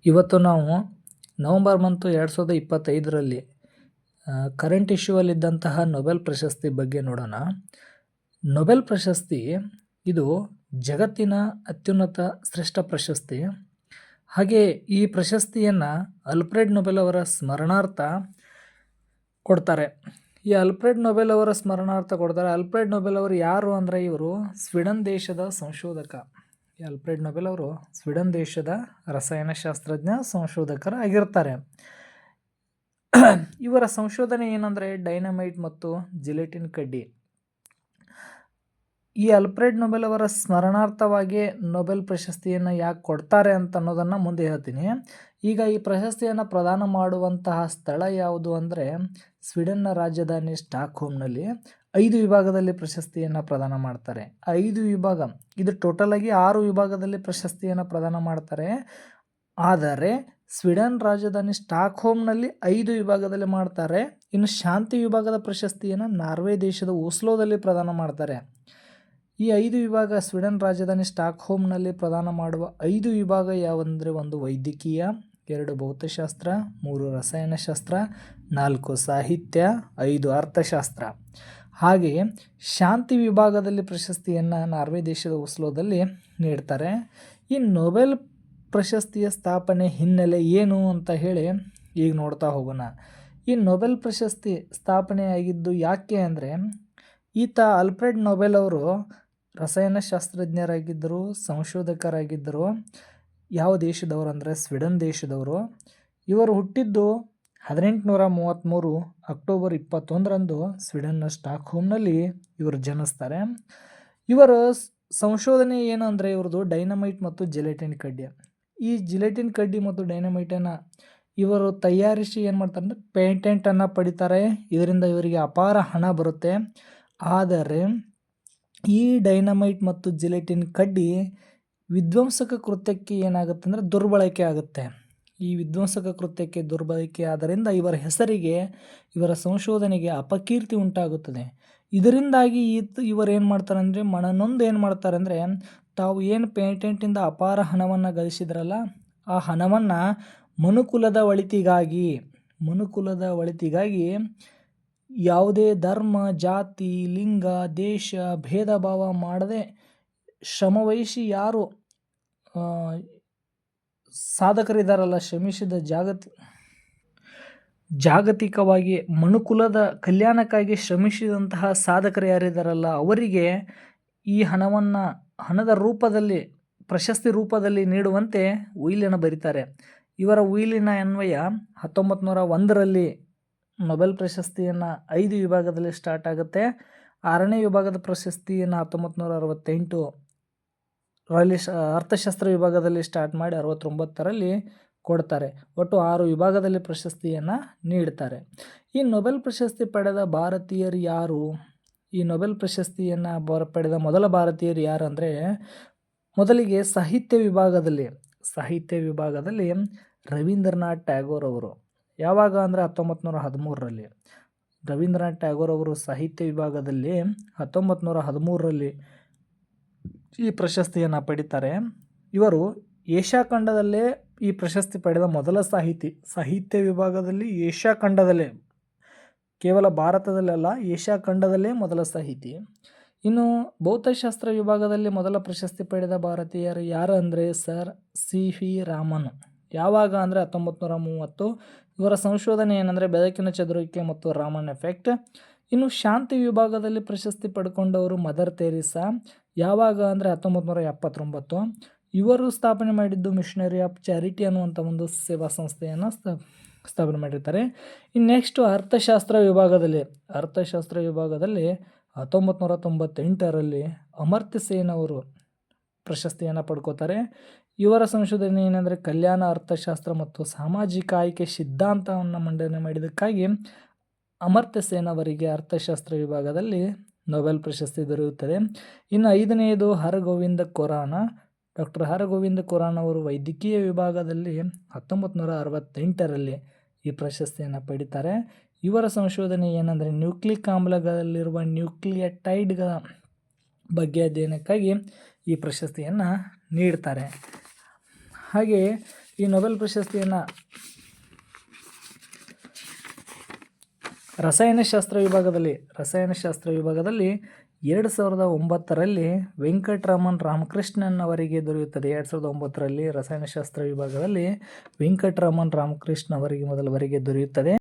ಇವತ್ತು ನಾವು November month 2025ರಲ್ಲಿ current ಇಶ್ಯೂವಲ್ಲಿದ್ದಂತಹ Nobel ಪ್ರಶಸ್ತಿ ಬಗ್ಗೆ ನೋಡೋಣ. ನೊಬೆಲ್ ಪ್ರಶಸ್ತಿ ಇದು ಜಗತ್ತಿನ ಅತ್ಯುನ್ನತ ಶ್ರೇಷ್ಠ ಪ್ರಶಸ್ತಿ. ಹಾಗೆ ಈ ಪ್ರಶಸ್ತಿಯನ್ನು ಆಲ್ಫ್ರೆಡ್ ನೊಬೆಲ್ ಅವರ ಸ್ಮರಣಾರ್ಥ ಕೊಡ್ತಾರೆ. ಈ ಆಲ್ಫ್ರೆಡ್ ನೊಬೆಲ್ ಅವರ ಸ್ಮರಣಾರ್ಥ ಕೊಡ್ತಾರೆ. ಆಲ್ಫ್ರೆಡ್ ನೊಬೆಲ್ ಅವರು ಯಾರು ಅಂದರೆ ಇವರು ಸ್ವೀಡನ್ ದೇಶದ ಸಂಶೋಧಕ. ಆಲ್ಫ್ರೆಡ್ ನೊಬೆಲ್ ಅವರು ಸ್ವೀಡನ್ ದೇಶದ ರಸಾಯನಶಾಸ್ತ್ರಜ್ಞ ಸಂಶೋಧಕರಾಗಿರ್ತಾರೆ. ಇವರ ಸಂಶೋಧನೆ ಏನಂದರೆ ಡೈನಮೈಟ್ ಮತ್ತು ಜಿಲೆಟಿನ್ ಕಡ್ಡಿ. ಈ ಆಲ್ಫ್ರೆಡ್ ನೊಬೆಲ್ ಅವರ ಸ್ಮರಣಾರ್ಥವಾಗಿ ನೊಬೆಲ್ ಪ್ರಶಸ್ತಿಯನ್ನು ಯಾಕೆ ಕೊಡ್ತಾರೆ ಅಂತ ಅನ್ನೋದನ್ನು ಮುಂದೆ ಹೇಳ್ತೀನಿ. ಈಗ ಈ ಪ್ರಶಸ್ತಿಯನ್ನು ಪ್ರದಾನ ಮಾಡುವಂತಹ ಸ್ಥಳ ಯಾವುದು ಅಂದರೆ ಸ್ವೀಡನ್ನ ರಾಜಧಾನಿ ಸ್ಟಾಕ್ಹೋಮ್ನಲ್ಲಿ 5 ವಿಭಾಗದಲ್ಲಿ ಪ್ರಶಸ್ತಿಯನ್ನು ಪ್ರದಾನ ಮಾಡ್ತಾರೆ. 5 ವಿಭಾಗ, ಇದು ಟೋಟಲ್ ಆಗಿ 6 ವಿಭಾಗದಲ್ಲಿ ಪ್ರಶಸ್ತಿಯನ್ನು ಪ್ರದಾನ ಮಾಡ್ತಾರೆ. ಆದರೆ ಸ್ವೀಡನ್ ರಾಜಧಾನಿ ಸ್ಟಾಕ್ಹೋಮ್ನಲ್ಲಿ 5 ವಿಭಾಗದಲ್ಲಿ ಮಾಡ್ತಾರೆ. ಇನ್ನು ಶಾಂತಿ ವಿಭಾಗದ ಪ್ರಶಸ್ತಿಯನ್ನು ನಾರ್ವೆ ದೇಶದ ಓಸ್ಲೋದಲ್ಲಿ ಪ್ರದಾನ ಮಾಡ್ತಾರೆ. ಈ 5 ವಿಭಾಗ ಸ್ವೀಡನ್ ರಾಜಧಾನಿ ಸ್ಟಾಕ್ಹೋಮ್ನಲ್ಲಿ ಪ್ರದಾನ ಮಾಡುವ 5 ವಿಭಾಗ ಯಾವಂದರೆ 1 ವೈದ್ಯಕೀಯ, 2 ಭೌತಶಾಸ್ತ್ರ, 3 ರಸಾಯನಶಾಸ್ತ್ರ, 4 ಸಾಹಿತ್ಯ, 5 ಅರ್ಥಶಾಸ್ತ್ರ. ಹಾಗೆಯೇ ಶಾಂತಿ ವಿಭಾಗದಲ್ಲಿ ಪ್ರಶಸ್ತಿಯನ್ನು ನಾರ್ವೆ ದೇಶದ ಓಸ್ಲೋದಲ್ಲಿ ನೀಡ್ತಾರೆ. ಈ ನೊಬೆಲ್ ಪ್ರಶಸ್ತಿಯ ಸ್ಥಾಪನೆ ಹಿನ್ನೆಲೆ ಏನು ಅಂತ ಹೇಳಿ ಈಗ ನೋಡ್ತಾ ಹೋಗೋಣ. ಈ ನೊಬೆಲ್ ಪ್ರಶಸ್ತಿ ಸ್ಥಾಪನೆಯಾಗಿದ್ದು ಯಾಕೆ ಅಂದರೆ ಈತ ಆಲ್ಫ್ರೆಡ್ ನೊಬೆಲ್ ಅವರು ರಸಾಯನಶಾಸ್ತ್ರಜ್ಞರಾಗಿದ್ದರು, ಸಂಶೋಧಕರಾಗಿದ್ದರು. ಯಾವ ದೇಶದವರು ಅಂದರೆ ಸ್ವೀಡನ್ ದೇಶದವರು. ಇವರು ಹುಟ್ಟಿದ್ದು 1833 ಅಕ್ಟೋಬರ್ 21ರಂದು ಸ್ವೀಡನ್ನ ಸ್ಟಾಕ್ಹೋಮ್ನಲ್ಲಿ ಇವರು ಜನಿಸ್ತಾರೆ. ಇವರ ಸಂಶೋಧನೆ ಏನು ಅಂದರೆ ಇವ್ರದ್ದು ಡೈನಮೈಟ್ ಮತ್ತು ಜಿಲೆಟಿನ್ ಕಡ್ಡಿ. ಈ ಜಿಲೆಟಿನ್ ಕಡ್ಡಿ ಮತ್ತು ಡೈನಮೈಟನ್ನು ಇವರು ತಯಾರಿಸಿ ಏನು ಮಾಡ್ತಾರೆ ಅಂದರೆ ಪೇಟೆಂಟನ್ನು ಪಡಿತಾರೆ. ಇದರಿಂದ ಇವರಿಗೆ ಅಪಾರ ಹಣ ಬರುತ್ತೆ. ಆದರೆ ಈ ಡೈನಮೈಟ್ ಮತ್ತು ಜಿಲೆಟಿನ್ ಕಡ್ಡಿ ವಿಧ್ವಂಸಕ ಕೃತ್ಯಕ್ಕೆ ಏನಾಗುತ್ತೆ ಅಂದರೆ ದುರ್ಬಳಕೆ ಆಗುತ್ತೆ. ಈ ವಿಧ್ವಂಸಕ ಕೃತ್ಯಕ್ಕೆ ದುರ್ಬಳಕೆ ಆದ್ದರಿಂದ ಇವರ ಹೆಸರಿಗೆ, ಇವರ ಸಂಶೋಧನೆಗೆ ಅಪಕೀರ್ತಿ ಉಂಟಾಗುತ್ತದೆ. ಇದರಿಂದಾಗಿ ಇವರು ಏನು ಮಾಡ್ತಾರೆ ಅಂದರೆ ಮನನೊಂದು ಏನು ಮಾಡ್ತಾರೆ ಅಂದರೆ ತಾವು ಏನು ಪೇಟೆಂಟಿಂದ ಅಪಾರ ಹಣವನ್ನು ಗಳಿಸಿದ್ರಲ್ಲ ಆ ಹಣವನ್ನು ಮನುಕುಲದ ಒಳಿತಿಗಾಗಿ ಯಾವುದೇ ಧರ್ಮ, ಜಾತಿ, ಲಿಂಗ, ದೇಶ ಭೇದ ಭಾವ ಮಾಡದೆ ಶ್ರಮವಹಿಸಿ ಯಾರು ಸಾಧಕರಿದ್ದಾರಲ್ಲ, ಶ್ರಮಿಸಿದ ಜಾಗತಿಕವಾಗಿ ಮನುಕುಲದ ಕಲ್ಯಾಣಕ್ಕಾಗಿ ಶ್ರಮಿಸಿದಂತಹ ಸಾಧಕರು ಯಾರಿದ್ದಾರಲ್ಲ ಅವರಿಗೆ ಈ ಹಣದ ರೂಪದಲ್ಲಿ, ಪ್ರಶಸ್ತಿ ರೂಪದಲ್ಲಿ ನೀಡುವಂತೆ ಉಯಿಲನ್ನು ಬರೀತಾರೆ. ಇವರ ಉಯಿಲಿನ ಅನ್ವಯ 1901ರಲ್ಲಿ ನೊಬೆಲ್ ಪ್ರಶಸ್ತಿಯನ್ನು 5 ವಿಭಾಗದಲ್ಲಿ ಸ್ಟಾರ್ಟ್ ಆಗುತ್ತೆ. 6ನೇ ವಿಭಾಗದ ಪ್ರಶಸ್ತಿಯನ್ನು 1968ರಲ್ಲಿ ಅರ್ಥಶಾಸ್ತ್ರ ವಿಭಾಗದಲ್ಲಿ ಸ್ಟಾರ್ಟ್ ಮಾಡಿ 69ರಲ್ಲಿ ಕೊಡ್ತಾರೆ. ಒಟ್ಟು 6 ವಿಭಾಗದಲ್ಲಿ ಪ್ರಶಸ್ತಿಯನ್ನು ನೀಡ್ತಾರೆ. ಈ ನೊಬೆಲ್ ಪ್ರಶಸ್ತಿ ಪಡೆದ ಭಾರತೀಯರು ಯಾರು? ಈ ನೊಬೆಲ್ ಪ್ರಶಸ್ತಿಯನ್ನು ಪಡೆದ ಮೊದಲ ಭಾರತೀಯರು ಯಾರು ಅಂದರೆ ಮೊದಲಿಗೆ ಸಾಹಿತ್ಯ ವಿಭಾಗದಲ್ಲಿ ರವೀಂದ್ರನಾಥ್ ಟ್ಯಾಗೋರ್ ಅವರು. ಯಾವಾಗ ಅಂದರೆ 1913ರಲ್ಲಿ ರವೀಂದ್ರನಾಥ್ ಟ್ಯಾಗೋರ್ ಅವರು ಸಾಹಿತ್ಯ ವಿಭಾಗದಲ್ಲಿ 1913ರಲ್ಲಿ ಈ ಪ್ರಶಸ್ತಿಯನ್ನು ಪಡಿತಾರೆ. ಇವರು ಏಷ್ಯಾ ಖಂಡದಲ್ಲೇ ಈ ಪ್ರಶಸ್ತಿ ಪಡೆದ ಮೊದಲ ಸಾಹಿತ್ಯ ವಿಭಾಗದಲ್ಲಿ ಏಷ್ಯಾ ಖಂಡದಲ್ಲೇ, ಕೇವಲ ಭಾರತದಲ್ಲೆಲ್ಲ ಏಷ್ಯಾ ಖಂಡದಲ್ಲೇ ಮೊದಲ ಸಾಹಿತಿ. ಇನ್ನು ಭೌತಶಾಸ್ತ್ರ ವಿಭಾಗದಲ್ಲಿ ಮೊದಲ ಪ್ರಶಸ್ತಿ ಪಡೆದ ಭಾರತೀಯರು ಯಾರು ಅಂದರೆ ಸರ್ ಸಿ.ವಿ. ರಾಮನ್. ಯಾವಾಗ ಅಂದರೆ 1930. ಇವರ ಸಂಶೋಧನೆ ಏನಂದರೆ ಬೆಳಕಿನ ಚದುರುವಿಕೆ ಮತ್ತು ರಾಮನ್ ಎಫೆಕ್ಟ್. ಇನ್ನು ಶಾಂತಿ ವಿಭಾಗದಲ್ಲಿ ಪ್ರಶಸ್ತಿ ಪಡ್ಕೊಂಡವರು ಮದರ್ ತೆರೇಸಾ. ಯಾವಾಗ ಅಂದರೆ 1979. ಇವರು ಸ್ಥಾಪನೆ ಮಾಡಿದ್ದು ಮಿಷನರಿ ಆಫ್ ಚಾರಿಟಿ ಅನ್ನುವಂಥ ಒಂದು ಸೇವಾ ಸಂಸ್ಥೆಯನ್ನು ಸ್ಥಾಪನೆ ಮಾಡಿರ್ತಾರೆ. ಇನ್ನು ನೆಕ್ಸ್ಟು ಅರ್ಥಶಾಸ್ತ್ರ ವಿಭಾಗದಲ್ಲಿ 1998ರಲ್ಲಿ ಅಮರ್ತ್ಯ ಸೇನ್ ಅವರು ಪ್ರಶಸ್ತಿಯನ್ನು ಪಡ್ಕೋತಾರೆ. ಇವರ ಸಂಶೋಧನೆ ಏನಂದರೆ ಕಲ್ಯಾಣ ಅರ್ಥಶಾಸ್ತ್ರ ಮತ್ತು ಸಾಮಾಜಿಕ ಆಯ್ಕೆ ಸಿದ್ಧಾಂತವನ್ನು ಮಂಡನೆ ಮಾಡಿದ್ದಕ್ಕಾಗಿ ಅಮರ್ತ್ಯ ಸೇನ್ ಅವರಿಗೆ ಅರ್ಥಶಾಸ್ತ್ರ ವಿಭಾಗದಲ್ಲಿ ನೊಬೆಲ್ ಪ್ರಶಸ್ತಿ ದೊರೆಯುತ್ತದೆ. ಇನ್ನು 5ನೇದು ಡಾಕ್ಟರ್ ಹರಗೋವಿಂದ ಖುರಾನ ಅವರು ವೈದ್ಯಕೀಯ ವಿಭಾಗದಲ್ಲಿ 1968ರಲ್ಲಿ ಈ ಪ್ರಶಸ್ತಿಯನ್ನು ಪಡಿತಾರೆ. ಇವರ ಸಂಶೋಧನೆ ಏನಂದರೆ ನ್ಯೂಕ್ಲಿಕ್ ಆಮ್ಲಗಳಲ್ಲಿರುವ ನ್ಯೂಕ್ಲಿಯಟೈಡ್ಗಳ ಬಗ್ಗೆ ಅಧ್ಯಯನಕ್ಕಾಗಿ ಈ ಪ್ರಶಸ್ತಿಯನ್ನು ನೀಡ್ತಾರೆ. ಹಾಗೆ ಈ ನೊಬೆಲ್ ಪ್ರಶಸ್ತಿಯನ್ನು ರಸಾಯನಶಾಸ್ತ್ರ ವಿಭಾಗದಲ್ಲಿ 2009ರಲ್ಲಿ ವೆಂಕಟರಾಮನ್ ರಾಮಕೃಷ್ಣನ್ ಅವರಿಗೆ ದೊರೆಯುತ್ತದೆ. 2009ರಲ್ಲಿ ರಸಾಯನಶಾಸ್ತ್ರ ವಿಭಾಗದಲ್ಲಿ ವೆಂಕಟರಾಮನ್ ರಾಮಕೃಷ್ಣ ಅವರಿಗೆ ಮೊದಲ ಬಾರಿಗೆ ದೊರೆಯುತ್ತದೆ.